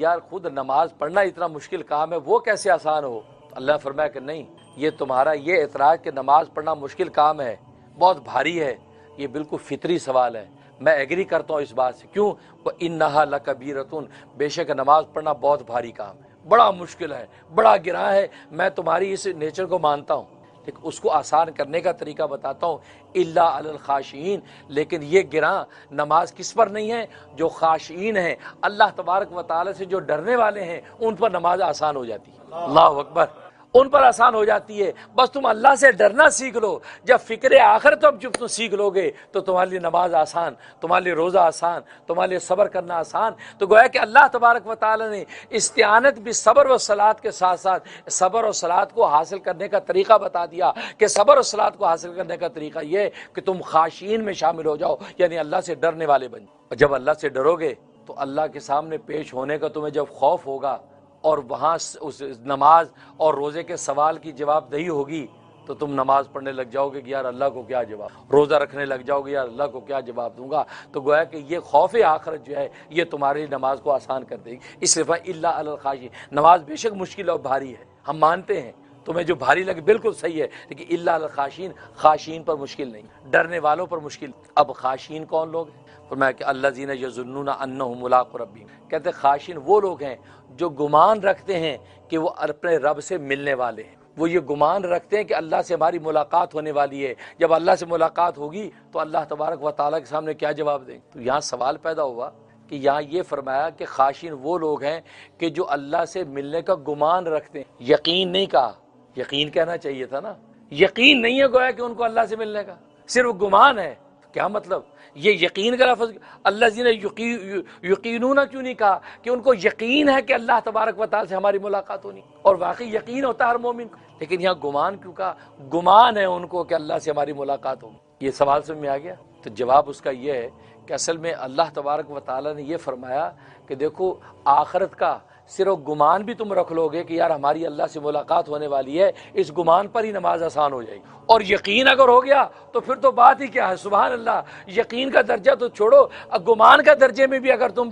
یار خود نماز پڑھنا اتنا مشکل کام ہے، وہ کیسے آسان ہو؟ اللہ فرمایا کہ نہیں، یہ تمہارا یہ اعتراض کہ نماز پڑھنا مشکل کام ہے، بہت بھاری ہے، یہ بالکل فطری سوال ہے، میں ایگری کرتا ہوں اس بات سے۔ کیوں؟ وَإِنَّهَا لَكَبِيرَةٌ، بے شک نماز پڑھنا بہت بھاری کام ہے، بڑا مشکل ہے، بڑا گراں ہے، میں تمہاری اس نیچر کو مانتا ہوں، لیکن اس کو آسان کرنے کا طریقہ بتاتا ہوں، الا علی الخاشعین، لیکن یہ گراں نماز کس پر نہیں ہے؟ جو خاشعین ہیں، اللہ تبارک و تعالی سے جو ڈرنے والے ہیں، ان پر نماز آسان ہو جاتی ہے۔ اللہ اکبر، ان پر آسان ہو جاتی ہے۔ بس تم اللہ سے ڈرنا سیکھ لو، جب فکر آخرت جب تم سیکھ لو گے تو تمہارے لیے نماز آسان، تمہارے لیے روزہ آسان، تمہارے لیے صبر کرنا آسان۔ تو گویا کہ اللہ تبارک و تعالی نے استعانت بھی صبر و صلات کے ساتھ ساتھ صبر و صلات کو حاصل کرنے کا طریقہ بتا دیا کہ صبر و صلات کو حاصل کرنے کا طریقہ یہ کہ تم خاشعین میں شامل ہو جاؤ، یعنی اللہ سے ڈرنے والے بن جاؤ۔ اور جب اللہ سے ڈرو گے تو اللہ کے سامنے پیش ہونے کا تمہیں جب خوف ہوگا، اور وہاں اس نماز اور روزے کے سوال کی جواب دہی ہوگی، تو تم نماز پڑھنے لگ جاؤ گے کہ یار اللہ کو کیا جواب، روزہ رکھنے لگ جاؤ گے یار اللہ کو کیا جواب دوں گا۔ تو گویا کہ یہ خوف آخرت جو ہے یہ تمہاری نماز کو آسان کر دے گی۔ اس لیے الا علی الخاشعین، نماز بے شک مشکل اور بھاری ہے، ہم مانتے ہیں، تمہیں جو بھاری لگے بالکل صحیح ہے، لیکن الا علی الخاشعین، خاشعین پر مشکل نہیں، ڈرنے والوں پر مشکل۔ اب خاشعین کون لوگ ہیں؟ فرمایا کہ الذین یظنون انہم ملاقو ربہم، کہتے خاشعین وہ لوگ ہیں جو گمان رکھتے ہیں کہ وہ اپنے رب سے ملنے والے ہیں، وہ یہ گمان رکھتے ہیں کہ اللہ سے ہماری ملاقات ہونے والی ہے، جب اللہ سے ملاقات ہوگی تو اللہ تبارک و تعالیٰ کے سامنے کیا جواب دیں گے۔ تو یہاں سوال پیدا ہوا کہ یہاں یہ فرمایا کہ خاشعین وہ لوگ ہیں کہ جو اللہ سے ملنے کا گمان رکھتے ہیں، یقین نہیں کہا، یقین کہنا چاہیے تھا نا، یقین نہیں ہے گویا کہ ان کو اللہ سے ملنے کا، صرف گمان ہے۔ کیا مطلب؟ یہ یقین کا لفظ الذین یقینون کیوں نہیں کہا؟ کہ ان کو یقین ہے کہ اللہ تبارک و تعالی سے ہماری ملاقات ہونی، اور واقعی یقین ہوتا ہے ہر مومن کو، لیکن یہاں گمان کیوں کہا؟ گمان ہے ان کو کہ اللہ سے ہماری ملاقات ہوگی۔ یہ سوال سمجھ میں آ گیا؟ تو جواب اس کا یہ ہے کہ اصل میں اللہ تبارک و تعالی نے یہ فرمایا کہ دیکھو آخرت کا صرف گمان بھی تم رکھ لو گے کہ یار ہماری اللہ سے ملاقات ہونے والی ہے، اس گمان پر ہی نماز آسان ہو جائے گی، اور یقین اگر ہو گیا تو پھر تو بات ہی کیا ہے، سبحان اللہ۔ یقین کا درجہ تو چھوڑو، گمان کا درجے میں بھی اگر تم،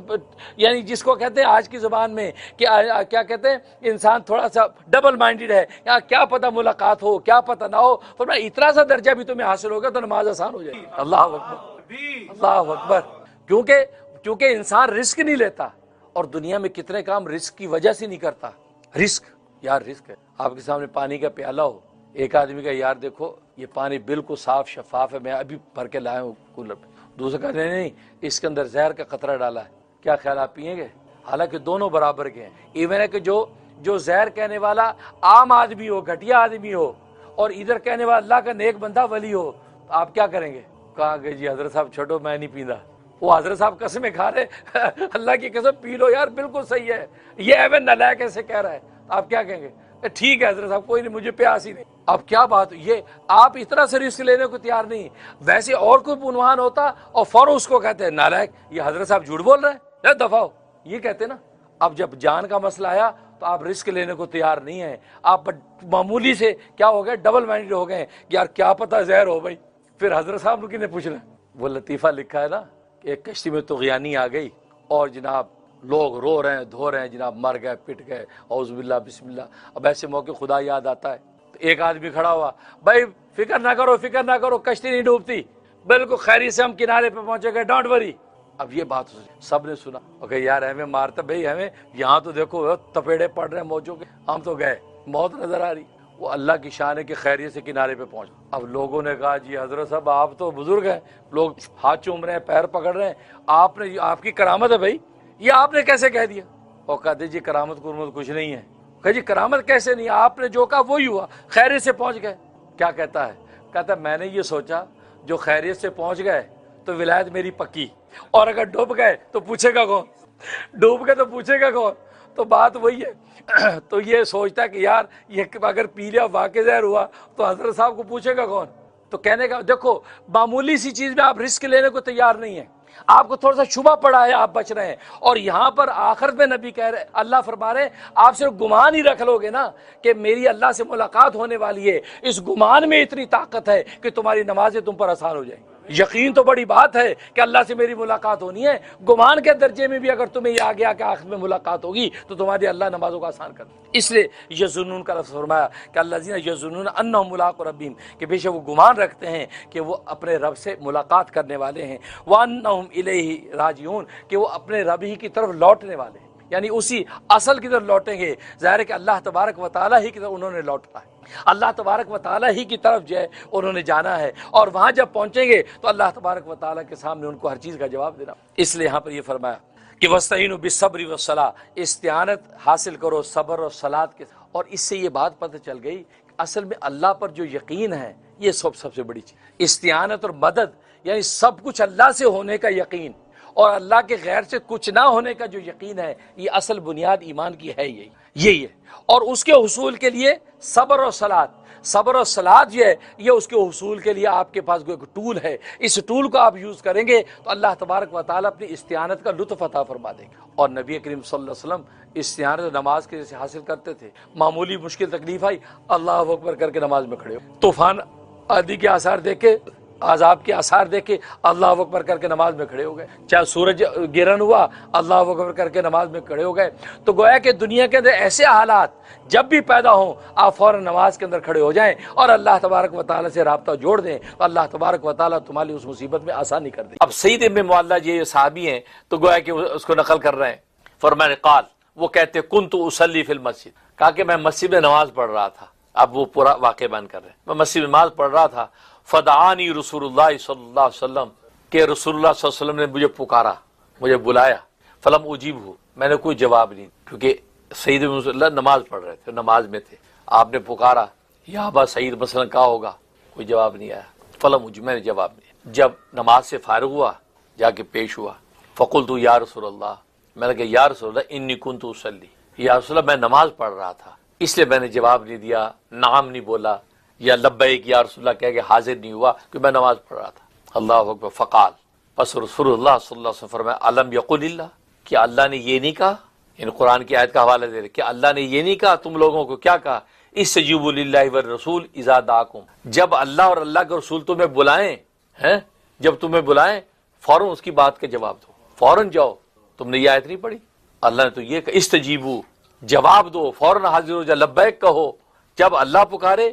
یعنی جس کو کہتے ہیں آج کی زبان میں کہ کیا کہتے ہیں، انسان تھوڑا سا ڈبل مائنڈڈ ہے، یا کیا پتہ ملاقات ہو کیا پتہ نہ ہو، فرمایا اتنا سا درجہ بھی تمہیں حاصل ہوگا تو نماز آسان ہو جائے گی۔ اللہ اکبر، اللہ اکبر۔ کیونکہ انسان رسک نہیں لیتا، اور دنیا میں کتنے کام رسک کی وجہ سے نہیں کرتا۔ رسک، یار رسک ہے، آپ کے سامنے پانی کا پیالہ ہو، ایک آدمی کا یار دیکھو یہ پانی بالکل صاف شفاف ہے، میں ابھی بھر کے لایا ہوں کولر پہ، دوسرا کہا نہیں اس کے اندر زہر کا قطرہ ڈالا ہے، کیا خیال آپ پیئیں گے؟ حالانکہ دونوں برابر کے ہیں۔ ایون ہے کہ جو زہر کہنے والا عام آدمی ہو، گھٹیا آدمی ہو، اور ادھر کہنے والا اللہ کا نیک بندہ ولی ہو، تو آپ کیا کریں گے؟ کہا کہ جی حضرت صاحب چھوڑو میں نہیں پیندا۔ وہ حضرت صاحب قسمیں کھا رہے، اللہ کی قسم پی لو یار بالکل صحیح ہے، یہ ایون نالائق ایسے کہہ رہا ہے، آپ کیا کہیں گے؟ ٹھیک ہے حضرت صاحب کوئی نہیں، مجھے پیاس ہی نہیں۔ اب کیا بات، یہ آپ اتنا سے رسک لینے کو تیار نہیں، ویسے اور کوئی عنوان ہوتا اور فوراً اس کو کہتے ہیں نالائق، یہ حضرت صاحب جھوٹ بول رہے ہیں، دفعہ ہو، یہ کہتے نا۔ اب جب جان کا مسئلہ آیا تو آپ رسک لینے کو تیار نہیں ہیں، آپ معمولی سے کیا ہو گئے، ڈبل مائنڈڈ ہو گئے کہ یار کیا پتہ زہر ہو بھائی۔ پھر حضرت صاحب نے پوچھنا، وہ لطیفہ لکھا ہے نا کہ ایک کشتی میں طغیانی آ گئی، اور جناب لوگ رو رہے ہیں دھو رہے ہیں، جناب مر گئے پٹ گئے، اعوذ باللہ بسم اللہ۔ اب ایسے موقع خدا یاد آتا ہے، تو ایک آدمی کھڑا ہوا، بھائی فکر نہ کرو فکر نہ کرو، کشتی نہیں ڈوبتی، بالکل خیریت سے ہم کنارے پہ پہنچے گئے، ڈونٹ وری۔ اب یہ بات سب نے سنا، کہ یار ہمیں مارتا بھائی، ہمیں یہاں تو دیکھو تپیڑے پڑ رہے ہیں موجوں کے، ہم تو گئے، موت نظر آ رہی۔ وہ اللہ کی شان ہے کہ خیریت سے کنارے پہ پہنچ۔ اب لوگوں نے کہا جی حضرت صاحب آپ تو بزرگ ہیں، لوگ ہاتھ چوم رہے ہیں پیر پکڑ رہے ہیں، آپ کی کرامت ہے بھائی، یہ آپ نے کیسے کہہ دیا؟ اور کہتے جی کرامت کرمت کچھ نہیں ہے۔ کہ جی کرامت کیسے نہیں، آپ نے جو کہا وہی ہوا، خیریت سے پہنچ گئے۔ کیا کہتا ہے؟ کہتا ہے میں نے یہ سوچا جو خیریت سے پہنچ گئے تو ولایت میری پکی، اور اگر ڈوب گئے تو پوچھے گا کون؟ ڈوب گئے تو پوچھے گا کون؟ تو بات وہی ہے۔ تو یہ سوچتا ہے کہ یار یہ اگر پی لیا واقع زہر ہوا تو حضرت صاحب کو پوچھے گا کون؟ تو کہنے کا دیکھو معمولی سی چیز میں آپ رسک لینے کو تیار نہیں ہیں، آپ کو تھوڑا سا شبہ پڑا ہے آپ بچ رہے ہیں، اور یہاں پر آخرت میں نبی کہہ رہے، اللہ فرما رہے آپ صرف گمان ہی رکھ لو گے نا کہ میری اللہ سے ملاقات ہونے والی ہے، اس گمان میں اتنی طاقت ہے کہ تمہاری نمازیں تم پر آسان ہو جائیں گی۔ یقین تو بڑی بات ہے کہ اللہ سے میری ملاقات ہونی ہے، گمان کے درجے میں بھی اگر تمہیں یہ آ گیا کہ آخر میں ملاقات ہوگی تو تمہاری اللہ نمازوں کو آسان کر دے۔ اس لیے یظنون کا لفظ فرمایا کہ الذین یظنون انہم ملاقو ربہم، کہ بے شک وہ گمان رکھتے ہیں کہ وہ اپنے رب سے ملاقات کرنے والے ہیں، وانہم الیہ راجعون، کہ وہ اپنے رب ہی کی طرف لوٹنے والے ہیں، یعنی اسی اصل کی طرف لوٹیں گے۔ ظاہر ہے کہ اللہ تبارک و تعالیٰ ہی کی طرف انہوں نے لوٹنا ہے، اللہ تبارک و تعالیٰ ہی کی طرف جو ہے انہوں نے جانا ہے، اور وہاں جب پہنچیں گے تو اللہ تبارک و تعالیٰ کے سامنے ان کو ہر چیز کا جواب دینا۔ اس لیے یہاں پر یہ فرمایا کہ وَاسْتَعِینُوا بِالصَّبْرِ وَالصَّلَاةِ، استعانت حاصل کرو صبر اور صلاۃ کے، اور اس سے یہ بات پتہ چل گئی کہ اصل میں اللہ پر جو یقین ہے یہ سب سے بڑی چیز، استعانت اور مدد، یعنی سب کچھ اللہ سے ہونے کا یقین اور اللہ کے غیر سے کچھ نہ ہونے کا جو یقین ہے، یہ اصل بنیاد ایمان کی ہے، یہی ہے۔ اور اس کے حصول کے لیے صبر اور صلاۃ، صبر اور صلاۃ جو ہے یہ اس کے حصول کے لیے آپ کے پاس کوئی ٹول ہے، اس ٹول کو آپ یوز کریں گے تو اللہ تبارک و تعالیٰ اپنی استعانت کا لطف عطا فرما دے گا۔ اور نبی کریم صلی اللہ علیہ وسلم استعانت نماز کے جیسے حاصل کرتے تھے، معمولی مشکل تکلیف آئی اللہ اکبر کر کے نماز میں کھڑے ہو، طوفان آدھی کے آثار دیکھ کے، عذاب کے آثار دیکھ کے اللہ اکبر کر کے نماز میں کھڑے ہو گئے، چاہے سورج گرہن ہوا اللہ اکبر کر کے نماز میں کھڑے ہو گئے۔ تو گویا کہ دنیا کے اندر ایسے حالات جب بھی پیدا ہوں آپ فوراً نماز کے اندر کھڑے ہو جائیں اور اللہ تبارک و تعالیٰ سے رابطہ جوڑ دیں، تو اللہ تبارک و تعالیٰ تمہاری اس مصیبت میں آسانی کر دے۔ اب سعید ابن معلہ یہ صحابی ہیں تو گویا کہ اس کو نقل کر رہے ہیں، فرمایا قال، وہ کہتے کنت اصلی فی المسجد، کہا کہ میں مسجد میں نماز پڑھ رہا تھا۔ اب وہ پورا واقعہ بیان کر رہے ہیں، میں مسجد میں نماز پڑھ رہا تھا، فدعانی رسول اللہ صلی اللہ علیہ وسلم، کہ رسول اللہ صلی اللہ علیہ وسلم نے مجھے پکارا، مجھے بلایا، فلم اجیب ہو، میں نے کوئی جواب نہیں، کیونکہ سعید بن رسول اللہ نماز پڑھ رہے تھے، نماز میں تھے، آپ نے پکارا یا ابا سعید مثلا کہا ہوگا، کوئی جواب نہیں آیا، فلم اجیب، میں نے جواب نہیں۔ جب نماز سے فارغ ہوا جا کے پیش ہوا، فقلت یا رسول اللہ، میں نے کہا یا رسول اللہ انی کنت اصلی، یا رسول اللہ میں نماز پڑھ رہا تھا اس لیے میں نے جواب نہیں دیا، نعم نہیں بولا، یا لبیک یا رسول اللہ کہہ کے حاضر نہیں ہوا کہ میں نماز پڑھ رہا تھا۔ اللہ اکبر، فقال، پس رسول اللہ صلی اللہ علیہ وسلم فرمایا الم یقل اللہ، کیا اللہ نے یہ نہیں کہا، ان قرآن کی آیت کا حوالہ دے رہے کہ اللہ نے یہ نہیں کہا تم لوگوں کو، کیا کہا، استجیبوا للہ والرسول اذا دعاکم، جب اللہ اور اللہ کے رسول تمہیں بلائیں ہیں، جب تمہیں بلائیں فوراً اس کی بات کا جواب دو، فوراً جاؤ۔ تم نے یہ آیت نہیں پڑھی، اللہ نے تو یہ کہا استجیبوا، جواب دو، فوراً حاضر ہو جا، لبیک کہو جب اللہ پکارے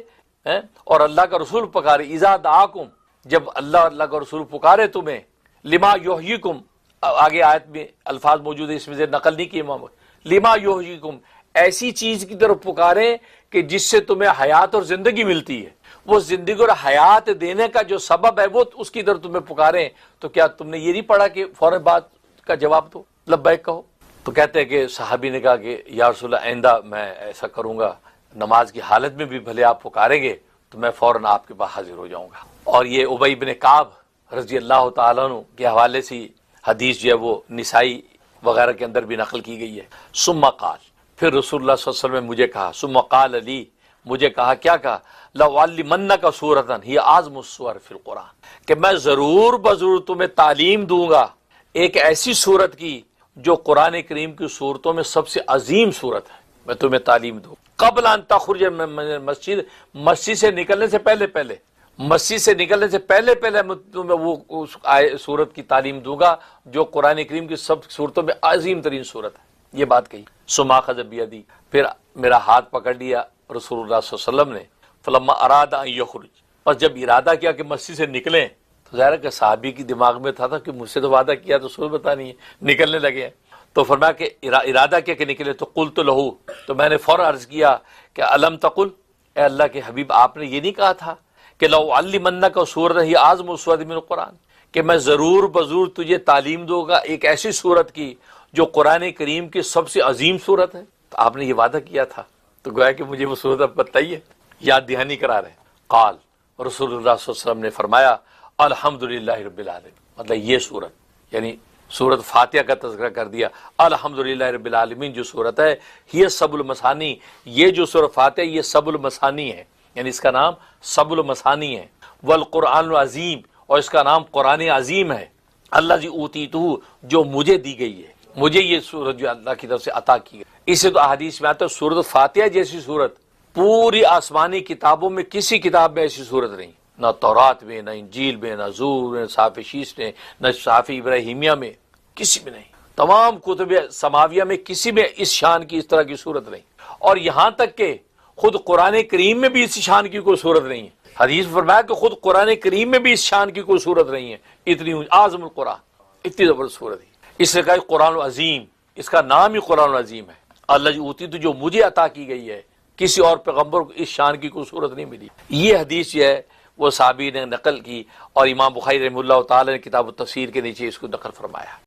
اور اللہ کا رسول پکارے، اذا دعاکم جب اللہ اور اللہ کا رسول پکارے تمہیں، لما یحییکم، آگے آیت میں الفاظ موجود ہے، اس میں سے نقل نہیں کی امام، لما یحییکم ایسی چیز کی طرف پکارے کہ جس سے تمہیں حیات اور زندگی ملتی ہے، وہ زندگی اور حیات دینے کا جو سبب ہے وہ اس کی طرف تمہیں پکاریں، تو کیا تم نے یہ نہیں پڑھا کہ فوراً بات کا جواب دو، لبیک کہو؟ تو کہتے ہیں کہ صحابی نے کہا کہ یا رسول اللہ آئندہ میں ایسا کروں گا، نماز کی حالت میں بھی بھلے آپ پکاریں گے تو میں فوراً آپ کے پاس حاضر ہو جاؤں گا۔ اور یہ ابی بن کعب رضی اللہ تعالیٰ عنہ کے حوالے سے حدیث جو ہے وہ نسائی وغیرہ کے اندر بھی نقل کی گئی ہے۔ ثم قال، پھر رسول اللہ صلی اللہ علیہ وسلم نے مجھے کہا، ثم قال علی، مجھے کہا، کیا کہا، لَأُعَلِّمَنَّكَ سُورَةً هِيَ أَعْظَمُ السُّوَرِ فِي الْقُرْآنِ، کہ میں ضرور بضرور تمہیں تعلیم دوں گا ایک ایسی صورت کی جو قرآن کریم کی صورتوں میں سب سے عظیم صورت ہے، میں تمہیں تعلیم دوں قبل ان تخرج من المسجد، مسجد سے نکلنے سے پہلے، مسجد سے نکلنے سے پہلے میں تمہیں وہ صورت کی تعلیم دوں گا جو قرآن کریم کی سب صورتوں میں عظیم ترین صورت ہے۔ یہ بات کہی، ثم اخذ بیدی، پھر میرا ہاتھ پکڑ لیا رسول اللہ صلی اللہ علیہ وسلم نے، فلما اراد ان یخرج، پس جب ارادہ کیا کہ مسجد سے نکلیں، تو ظاہر ہے کہ صحابی کی دماغ میں تھا کہ مجھ سے تو وعدہ کیا تو سو بتا نہیں ہے، نکلنے لگے ہیں، تو فرمایا کہ ارادہ کیا کہ نکلے، تو قلت لہو، تو میں نے فوراً عرض کیا کہ الم تقل، اے اللہ کے حبیب آپ نے یہ نہیں کہا تھا کہ لو علمنک سورۃ ہی اعظم السور من القرآن، کہ میں ضرور بضرور تجھے تعلیم دوں گا ایک ایسی صورت کی جو قرآن کریم کی سب سے عظیم صورت ہے، تو آپ نے یہ وعدہ کیا تھا، تو گویا کہ مجھے وہ صورت اب بتائیے، یاد دہانی کرا رہے ہیں۔ قال، رسول اللہ صلی اللہ علیہ وسلم نے فرمایا الحمدللہ رب العالمین، مطلب یہ صورت، یعنی سورت فاتحہ کا تذکرہ کر دیا، الحمدللہ رب العالمین جو صورت ہے، یہ سب المثانی، یہ جو سورہ فاتحہ یہ سب المثانی ہے، یعنی اس کا نام سب المثانی ہے، والقرآن العظیم، اور اس کا نام قرآن عظیم ہے، اللہ جی اوتیتہ، جو مجھے دی گئی ہے، مجھے یہ سورت جو اللہ کی طرف سے عطا کی گئی۔ اس سے تو احادیث میں آتا ہے سورت فاتحہ جیسی صورت پوری آسمانی کتابوں میں کسی کتاب میں ایسی صورت نہیں، نہ تورات میں، نہ انجیل میں، نہ زبور، نہ صحائف شیش میں، نہ صحائف ابراہیمیہ میں، کسی میں نہیں۔ تمام کتب سماویہ میں کسی میں اس شان کی اس طرح کی صورت نہیں، اور یہاں تک کہ خود قرآن کریم میں بھی اس شان کی کوئی صورت نہیں ہے۔ حدیث فرمایا کہ خود قرآن کریم میں بھی اس شان کی کوئی صورت نہیں ہے، اتنی اعظم القرآن، اتنی زبردست صورت ہے۔ اس نے کہا قرآن العظیم، اس کا نام ہی قرآن العظیم ہے۔ اللہ اوتی تو جو مجھے عطا کی گئی ہے، کسی اور پیغمبر کو اس شان کی کوئی صورت نہیں ملی۔ یہ حدیث جو ہے وہ صحابی نے نقل کی، اور امام بخاری رحمہ اللہ تعالی نے کتاب التفسیر کے نیچے اس کو نقل فرمایا۔